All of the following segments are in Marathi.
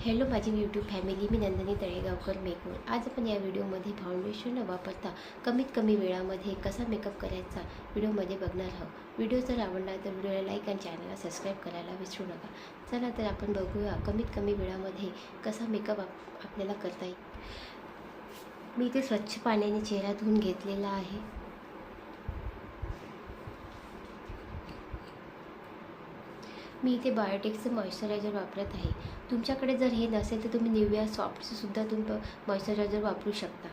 हॅलो माझी यूट्यूब फॅमिली, मी नंदिनी तळेगावकर मेकओव्हर। आज आपण या व्हिडिओमध्ये फाउंडेशन न वापरता कमीत कमी वेळामध्ये कसा मेकअप करायचा व्हिडिओमध्ये बघणार आहोत। व्हिडिओ जर आवडला तर व्हिडिओला लाईक आणि चॅनलला सबस्क्राईब करायला विसरू नका। चला तर आपण बघूया कमीत कमी वेळामध्ये कसा मेकअप आपल्याला करता येईल। मी इथे स्वच्छ पाण्याने चेहरा धुवून घेतलेला आहे। मी इथे बायोटिकचं मॉइश्चरायझर वापरत आहे। तुमच्याकडे जर हे नसेल तर तुम्ही निव्हिया सॉफ्टचं सुद्धा तुम्ही मॉइश्चरायझर वापरू शकता।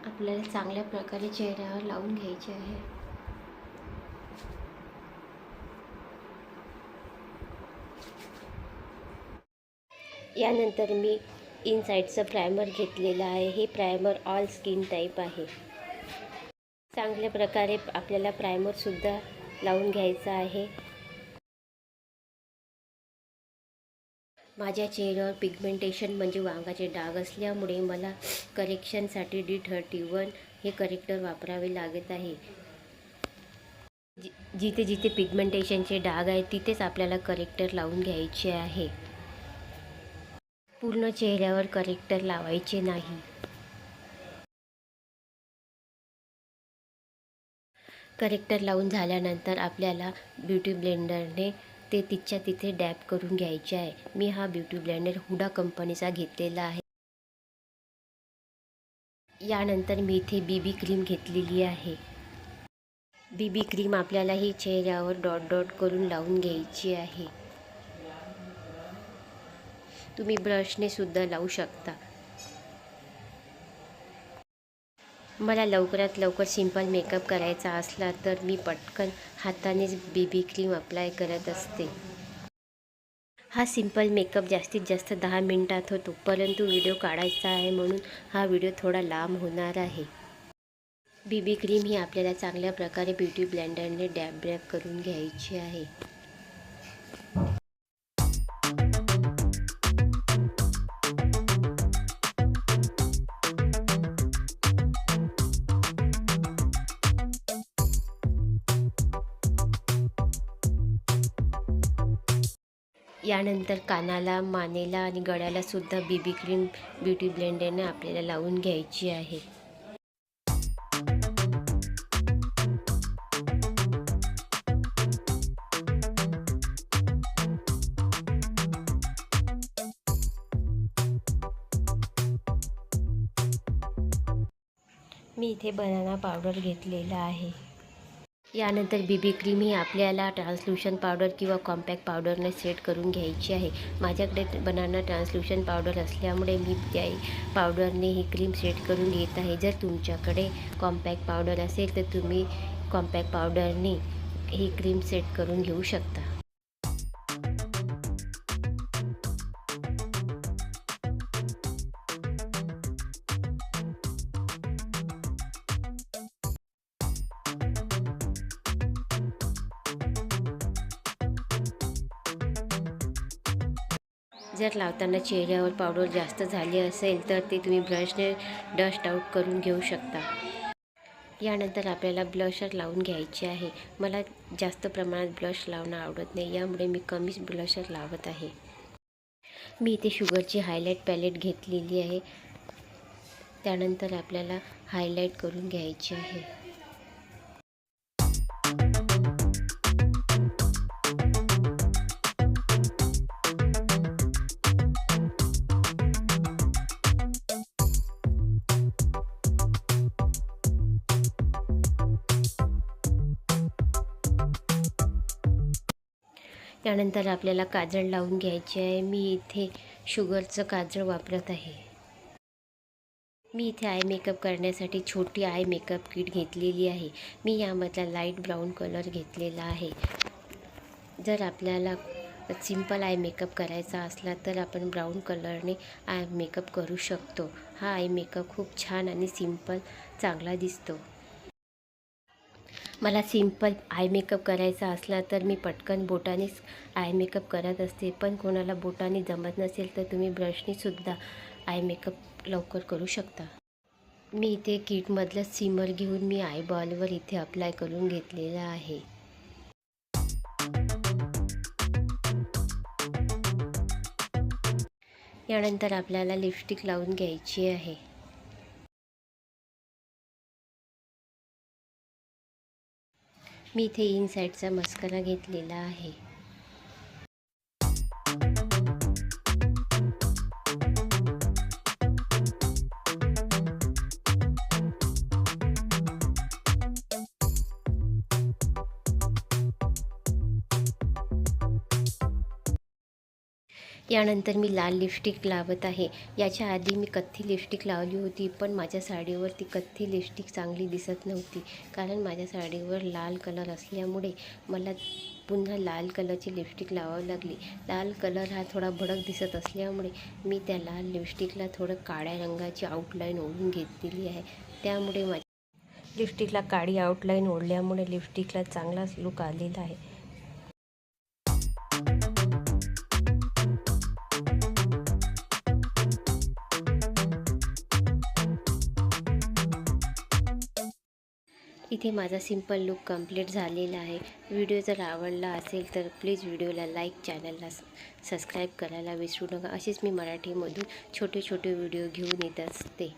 आपल्याला चांगल्या प्रकारे चेहऱ्यावर लावून घ्यायचे आहे। यानंतर मी इनसाइडचं प्रायमर घेतलेलं आहे। हे प्रायमर ऑल स्किन टाईप आहे। चांगल्या प्रकारे आपल्याला प्रायमरसुद्धा लावून घ्यायचा आहे। माझ्या चेहऱ्यावर पिगमेंटेशन म्हणजे वांगाचे डाग असल्यामुळे मला करेक्शनसाठी D31 हे करेक्टर वापरावे लागत आहे। जिथे जिथे पिगमेंटेशनचे डाग आहेत तिथेच आपल्याला करेक्टर लावून घ्यायचे आहे। पूर्ण चेहऱ्यावर करेक्टर लावायचे नाही। करेक्टर लावून झाल्यानंतर आपल्याला ब्युटी ब्लेंडरने ते तिथच्या तिथे डॅब करून घ्यायचे आहे। मी हा ब्युटी ब्लेंडर हुडा कंपनीचा घेतलेला आहे। यानंतर मी इथे बीबी क्रीम घेतलेली आहे। बीबी क्रीम आपल्याला ही चेहऱ्यावर डॉट डॉट करून लावून घ्यायची आहे। तुम्ही ब्रशने सुद्धा लावू शकता। मला लवकरात लवकर सिंपल मेकअप करायचा असला तर मी पटकन हातानेच बीबी क्रीम अप्लाय करत असते। हा सिंपल मेकअप जास्तीत जास्त 10 मिनिटात होतो, परंतु व्हिडिओ काढायचा आहे म्हणून हा व्हिडिओ थोडा लांब होणार आहे। बीबी क्रीम ही आपल्याला चांगल्या प्रकारे ब्युटी ब्लेंडरने डॅब करून घ्यायची आहे। यानंतर कानाला, मानेला आणि गळ्याला सुद्धा बीबी क्रीम ब्युटी ब्लेंडरने आपल्याला लावून घ्यायची आहे। मी इथे बनाना पावडर घेतलेला आहे। यानंतर बीबी क्रीम ही आपल्याला ट्रान्सल्युशन पावडर किंवा कॉम्पॅक्ट पावडरने सेट करून घ्यायची आहे। माझ्याकडे बनाना ट्रान्सल्युशन पावडर असल्यामुळे मी त्या पावडरने ही क्रीम सेट करून घेत आहे। जर तुमच्याकडे कॉम्पॅक्ट पावडर असेल तर तुम्ही कॉम्पॅक्ट पावडरने ही क्रीम सेट करून घेऊ शकता। जर लावताना चेहऱ्यावर पावडर जास्त झाली असेल तर ते तुम्ही ब्रशने डस्ट आउट करून घेऊ शकता। यानंतर आपल्याला ब्लशर लावून घ्यायचे आहे। मला जास्त प्रमाणात ब्लश लावणं आवडत नाही, यामुळे मी कमीच ब्लशर लावत आहे। मी इथे शुगरची हायलाईट पॅलेट घेतलेली आहे। त्यानंतर आपल्याला हायलाईट करून घ्यायचे आहे। त्यानंतर आपल्याला काजळ लावून घ्यायचे आहे। मी इथे शुगरचं काजळ वापरत आहे। मी इथे आय मेकअप करण्यासाठी छोटी आय मेकअप किट घेतलेली आहे। मी यामधला लाईट ब्राऊन कलर घेतलेला आहे। जर आपल्याला सिंपल आय मेकअप करायचा असला तर आपण ब्राऊन कलरने आय मेकअप करू शकतो। हा आय मेकअप खूप छान आणि सिंपल चांगला दिसतो। मला सिंपल आय मेकअप करायचा असला तर मी पटकन बोटानेच आय मेकअप करत असते, पण कोणाला बोटाने जमत नसेल तर तुम्ही ब्रशने सुद्धा आय मेकअप लवकर करू शकता. मी इथे किटमधलं सिमर घेऊन मी आयबॉलवर इथे अप्लाय करून घेतलेला आहे. यानंतर आपल्याला लिपस्टिक लावून घ्यायची आहे. मी इथे इनसाईडचा मस्करा घेतलेला आहे. यानंतर मी लाल लिपस्टिक लावत आहे. याच्या आधी मी कथ्थी लिपस्टिक लावली होती, पण माझ्या साडीवर ती कथ्थी लिपस्टिक चांगली दिसत नव्हती, कारण माझ्या साडीवर लाल कलर असल्यामुळे मला पुन्हा लाल कलरची लिपस्टिक लावावी लागली. लाल कलर हा थोडा भडक दिसत असल्यामुळे मी त्या लाल लिपस्टिकला थोडं काळ्या रंगाची आउटलाईन ओढून घेतलेली आहे. त्यामुळे माझ्या लिपस्टिकला काळी आउटलाईन ओढल्यामुळे लिपस्टिकला चांगलाच लुक आलेला आहे. इथे माझा सिंपल लुक कंप्लीट झालेला आहे. व्हिडिओ जर आवडला असेल तर प्लीज व्हिडिओला लाईक, चॅनलला सबस्क्राईब करायला विसरू नका. असेच मी मराठीमधून छोटे छोटे व्हिडिओ घेऊन येत असते.